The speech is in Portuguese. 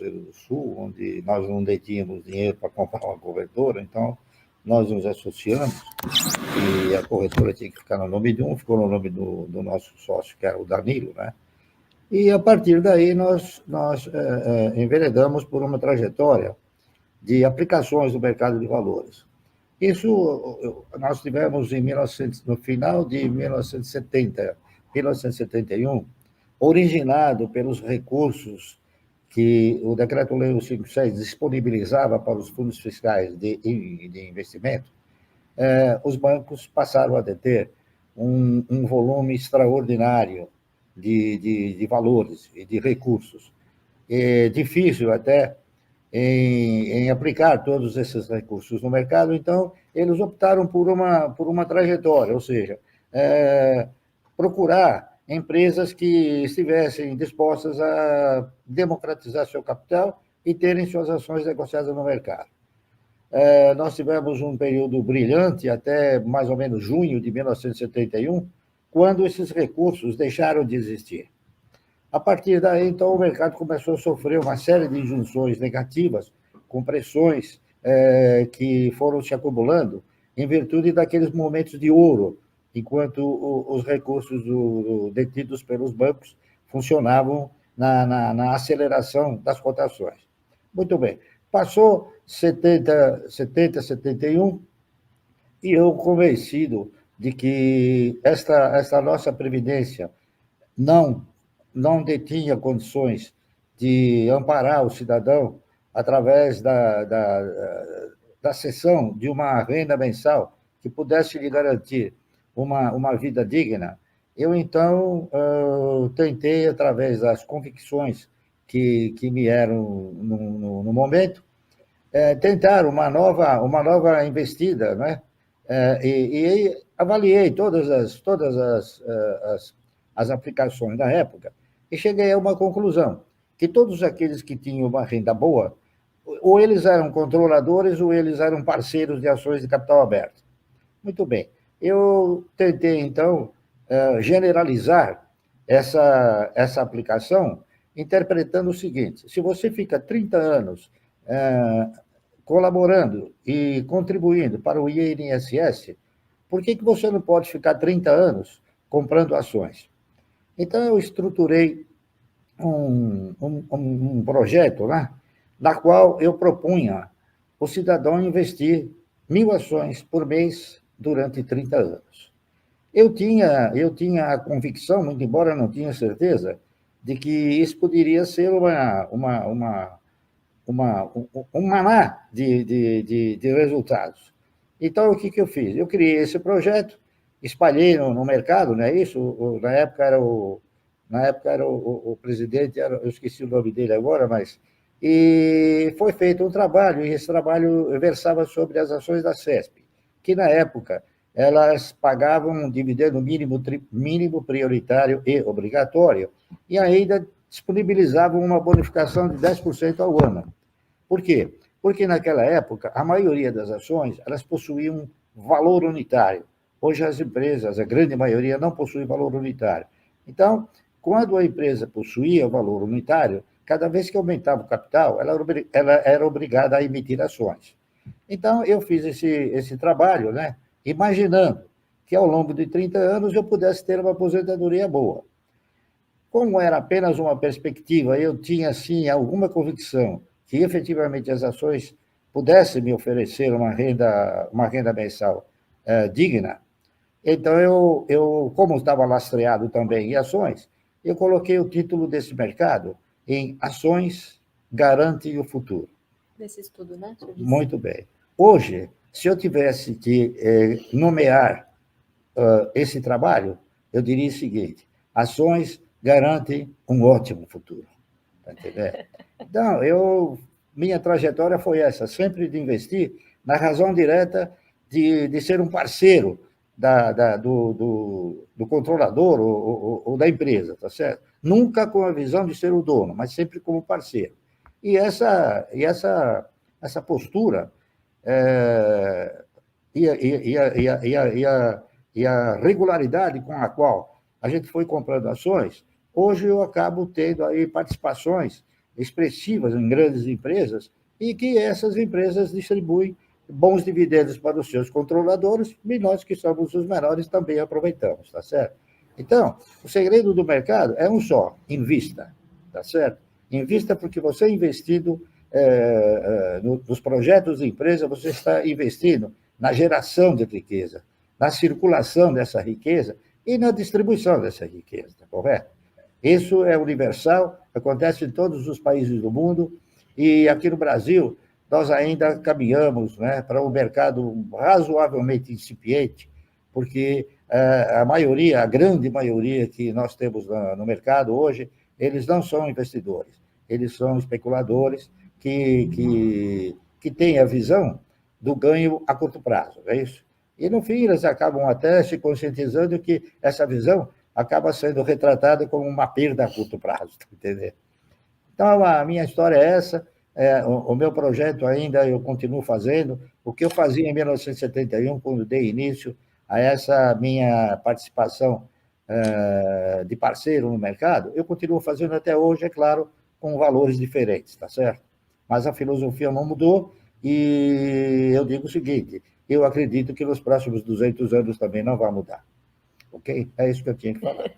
Cruzeiro do Sul, onde nós não detínhamos dinheiro para comprar uma corretora, então nós nos associamos e a corretora tinha que ficar no nome de um, ficou no nome do nosso sócio, que era o Danilo, né? E, a partir daí, nós enveredamos por uma trajetória de aplicações do mercado de valores. Isso nós tivemos no final de 1970, 1971, originado pelos recursos que o Decreto-Lei 156 disponibilizava para os fundos fiscais de investimento. Os bancos passaram a deter um volume extraordinário de valores e de recursos. É difícil até em aplicar todos esses recursos no mercado, então eles optaram por uma trajetória, ou seja, procurar empresas que estivessem dispostas a democratizar seu capital e terem suas ações negociadas no mercado. Nós tivemos um período brilhante até mais ou menos junho de 1971, quando esses recursos deixaram de existir. A partir daí, então, o mercado começou a sofrer uma série de injunções negativas, com pressões que foram se acumulando em virtude daqueles momentos de ouro, enquanto os recursos detidos pelos bancos funcionavam na aceleração das cotações. Muito bem. Passou 71, e eu convencido de que esta nossa previdência não detinha condições de amparar o cidadão através da cessão de uma renda mensal que pudesse lhe garantir uma vida digna, eu, então, tentei, através das convicções que me eram no momento, tentar uma nova investida, né? E avaliei todas as aplicações da época e cheguei a uma conclusão, que todos aqueles que tinham uma renda boa, ou eles eram controladores ou eles eram parceiros de ações de capital aberto. Muito bem. Eu tentei, então, generalizar essa aplicação, interpretando o seguinte: se você fica 30 anos colaborando e contribuindo para o INSS, por que você não pode ficar 30 anos comprando ações? Então, eu estruturei um projeto, né, na qual eu propunha o cidadão investir 1.000 ações por mês durante 30 anos. Eu tinha a convicção, muito embora não tinha certeza, de que isso poderia ser um maná de resultados. Então, o que eu fiz? Eu criei esse projeto, espalhei no mercado, não é isso? Na época era o presidente, eu esqueci o nome dele agora, mas... E foi feito um trabalho, e esse trabalho versava sobre as ações da CESP, que, na época, elas pagavam um dividendo mínimo prioritário e obrigatório, e ainda disponibilizavam uma bonificação de 10% ao ano. Por quê? Porque, naquela época, a maioria das ações elas possuíam valor unitário. Hoje, as empresas, a grande maioria, não possui valor unitário. Então, quando a empresa possuía valor unitário, cada vez que aumentava o capital, ela era obrigada a emitir ações. Então, eu fiz esse trabalho, né, imaginando que, ao longo de 30 anos, eu pudesse ter uma aposentadoria boa. Como era apenas uma perspectiva, eu tinha, sim, alguma convicção que, efetivamente, as ações pudessem me oferecer uma renda mensal digna. Então, eu, como estava lastreado também em ações, eu coloquei o título desse mercado em Ações Garantem o Futuro. Desse estudo, né? Muito bem. Hoje, se eu tivesse que nomear esse trabalho, eu diria o seguinte: ações garantem um ótimo futuro. Está entendendo? Então, minha trajetória foi essa, sempre de investir na razão direta de ser um parceiro do controlador ou da empresa, tá certo? Nunca com a visão de ser o dono, mas sempre como parceiro. E essa postura e a regularidade com a qual a gente foi comprando ações, hoje eu acabo tendo aí participações expressivas em grandes empresas e que essas empresas distribuem bons dividendos para os seus controladores e nós, que somos os menores, também aproveitamos, tá certo? Então, o segredo do mercado é um só: invista, tá certo? Invista porque você investindo nos projetos de empresa, você está investindo na geração de riqueza, na circulação dessa riqueza e na distribuição dessa riqueza, tá correto? Isso é universal, acontece em todos os países do mundo e aqui no Brasil nós ainda caminhamos, né, para um mercado razoavelmente incipiente, porque a maioria, a grande maioria que nós temos no mercado hoje, eles não são investidores, eles são especuladores que têm a visão do ganho a curto prazo, é isso? E, no fim, eles acabam até se conscientizando que essa visão acaba sendo retratada como uma perda a curto prazo, tá entendendo? Então, a minha história é essa, o meu projeto ainda eu continuo fazendo, o que eu fazia em 1971, quando dei início a essa minha participação de parceiro no mercado, eu continuo fazendo até hoje, é claro, com valores diferentes, tá certo? Mas a filosofia não mudou e eu digo o seguinte: eu acredito que nos próximos 200 anos também não vai mudar. Ok? É isso que eu tinha que falar.